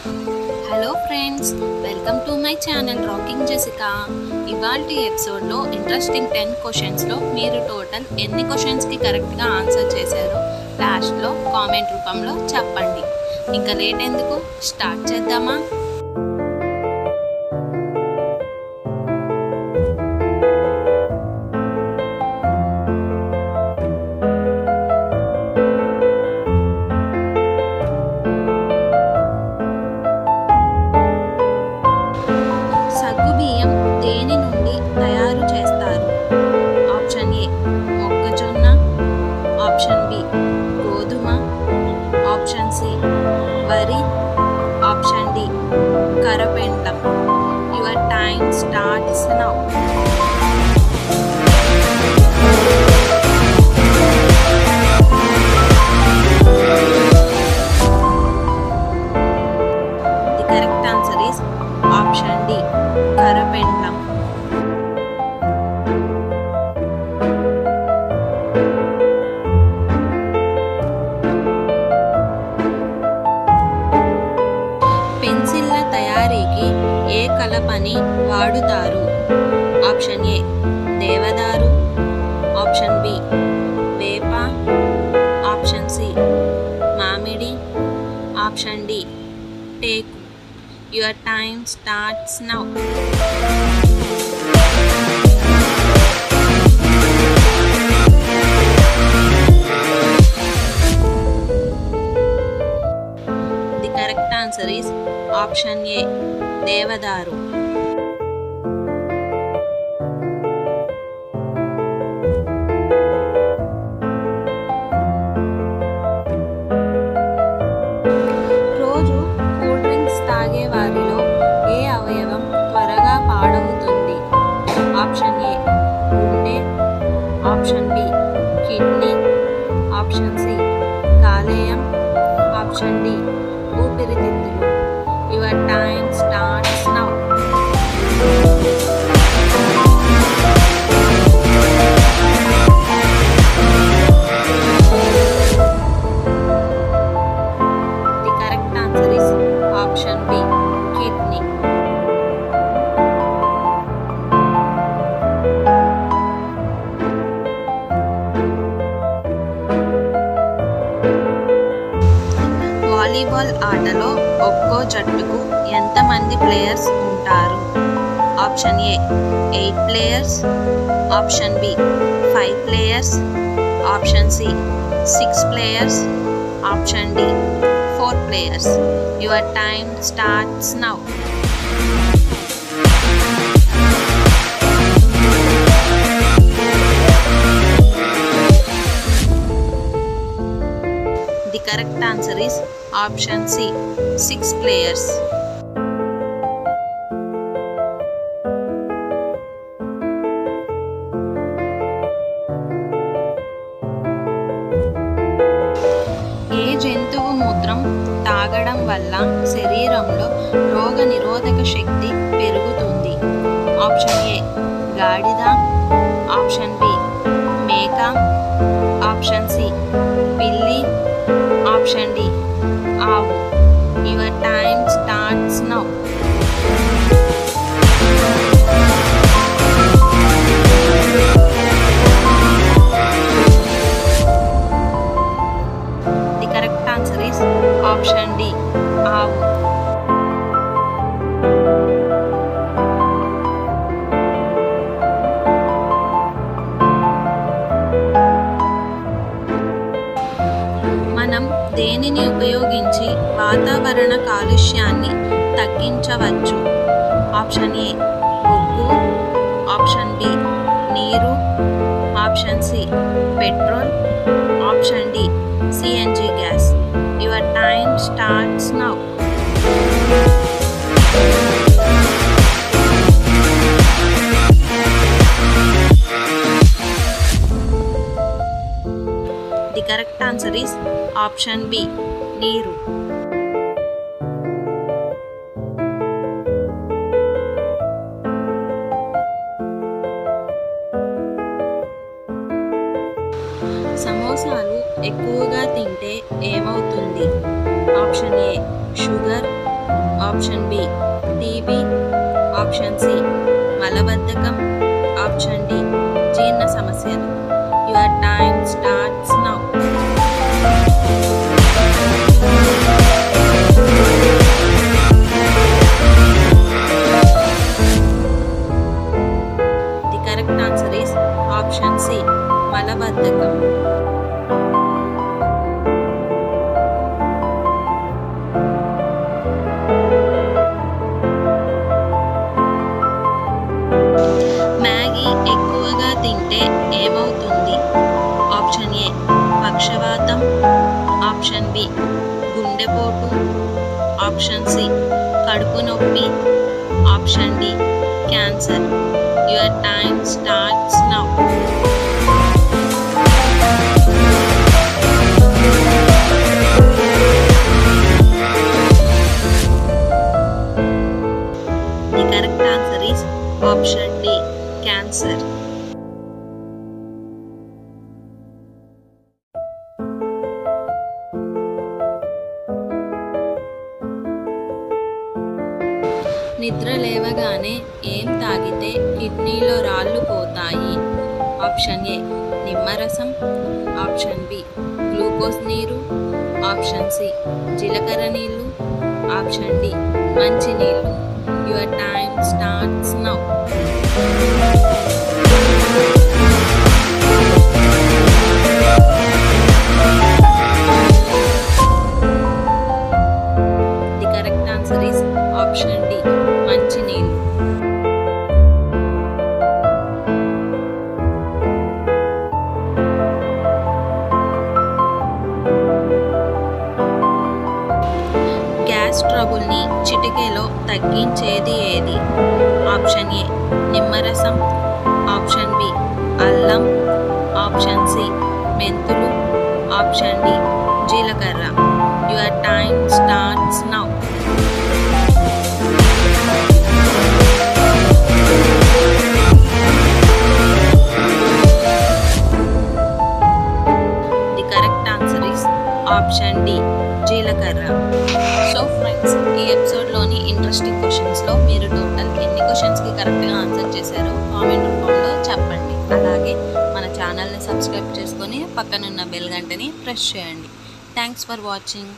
Hello friends, welcome to my channel rocking Jessica. ఇవాల్టి ఎపిసోడ్లో interesting 10 క్వశ్చన్స్లో మీరు టోటల్ ఎన్ని క్వశ్చన్స్కి కరెక్ట్గా ఆన్సర్ చేశారో లాస్ట్లో కామెంట్ రూపంలో చెప్పండి. ఇంకా లేట్ ఎందుకు, స్టార్ట్ చేద్దామా? సగ్గుబియ్యం దేని నుండి తయారు చేస్తారు? ఆప్షన్ ఏ మొక్కజొన్న, ఆప్షన్ బి గోధుమ, ఆప్షన్ సి వరి, ఆప్షన్ డి కరపెండం. Your time starts now. The correct answer is option D కరపెండం. పెన్సిళ్ళ తయారీకి ఏ కలపని వాడుతారు? ఆప్షన్ ఏ దేవదారు, ఆప్షన్ బి వేప, ఆప్షన్ సి మామిడి, ఆప్షన్ డి టేకు. Your time starts now. The correct answer is option A దేవదారు. రోజు కూల్ డ్రింక్స్ తాగే వారిలో ఏ అవయవం త్వరగా పాడవుతుంది? ఆప్షన్ ఏ గుండె, option B kidney, option C కాలేయం, ఆప్షన్ డి ఊపిరితిత్తులు. Your time starts now. The correct answer is option B kidney. Volleyball ఆటలో ఒక్కో జట్టుకు ఎంతమంది ప్లేయర్స్ ఉంటారు? Option A 8 players, option B 5 players, option C 6 players, option D 4 players. Your time starts now. The correct answer is option C 6 players. ఏ జంతువు మూత్రం తాగడం వల్ల శరీరంలో రోగ నిరోధక శక్తి పెరుగుతుంది? ఆప్షన్ ఏ గాడిద, ఆప్షన్ బి మేక, ఆప్షన్ సి పిల్లి, ఆప్షన్ డి ఆవు. Your time starts now. The correct answer is option D ఆవు. మనం దేనిని ఉపయోగించి వాతావరణ కాలుష్యాన్ని తగ్గించవచ్చు? ఆప్షన్ ఏ బొగ్గు, ఆప్షన్ బి నీరు, option C petrol, option D CNG gas. Your time starts now. The correct answer is option B నీరు. సమోసాలు ఎక్కువగా తింటే ఏమవుతుంది? Option A sugar, option B TB, option C మలబద్ధకం, ఆప్షన్ డి జీర్ణ సమస్యలు. Your time starts now. The correct answer is option C మలబద్ధకం. Maggi ఎక్కువగా తింటే ఏమవుతుంది? ఆప్షన్ ఏ పక్షవాతం, ఆప్షన్ బి గుండెపోటు, ఆప్షన్ సి కడుపు నొప్పి, option D cancer. Your time starts now. The correct answer is option D cancer. నిద్ర లేవగానే ఏం తాగితే కిడ్నీలో రాళ్ళు పోతాయి? ఆప్షన్ ఏ నిమ్మరసం, ఆప్షన్ బి గ్లూకోజ్ నీరు, ఆప్షన్ సి జీలకర్ర నీళ్ళు, ఆప్షన్ డి మంచినీళ్ళు. Your time starts now. The correct answer is option D మంచినీళ్ళు. గ్యాస్ ట్రబుల్ని చిటికెలో తగ్గించేది ఏది? ఆప్షన్ ఏ నిమ్మరసం, ఆప్షన్ బి అల్లం, ఆప్షన్ సి మెంతులు, ఆప్షన్ డి జీలకర్ర. Your time starts now. The correct answer is option D జీలకర్ర. సో ఫ్రెండ్స్, ఈ ఎపిసోడ్లోని ఇంట్రెస్టింగ్ క్వశ్చన్స్లో మీరు టోటల్ ఎన్ని క్వశ్చన్స్కి కరెక్ట్గా ఆన్సర్ చేశారో కామెంట్ రూపంలో చెప్పండి. అలాగే మన ఛానల్ని సబ్స్క్రైబ్ చేసుకొని పక్కనున్న బెల్ గంటని ప్రెస్ చేయండి. Thanks for watching.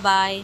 బాయ్.